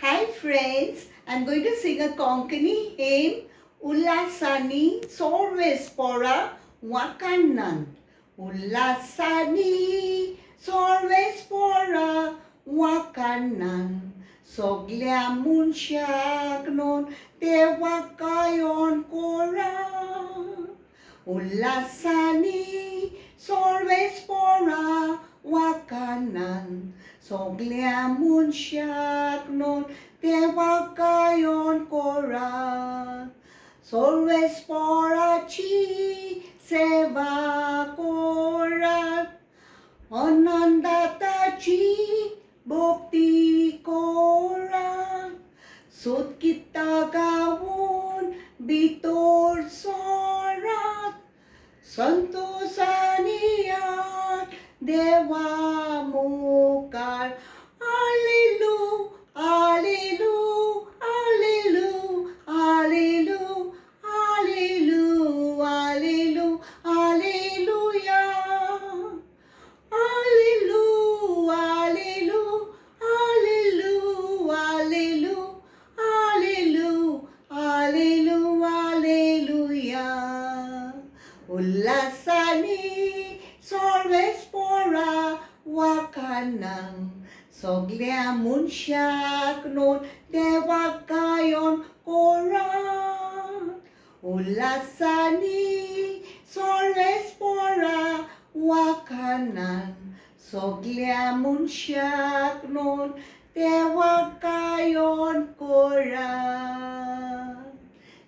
Hi friends, I'm going to sing a Konkani hymn, Ullasani Sorves Pora Wakanan. Ullasani Sorves Pora Wakanan. Sogliamun siagnon tewakayon kora. Ullasani Sorves Pora Wakanan. Sogliamun siagnon tewakayon kora. Sorves Pora chi seva kora. Anandata chi bhakti kora. Sut kita gawon bitor sorat. Santosaniyan dewa mukar. Hallelujah, hallelujah, hallelujah, hallelujah, hallelujah, hallelujah, hallelujah. Hallelujah, hallelujah, hallelujah, hallelujah, hallelujah, hallelujah. Ullasani sorves pora wakanang sogliamun siagnon dewakayon kora. Ullasani sorves pora wakanan sogliamun siagnon tewakayon kora.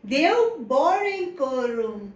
Dew boring korum.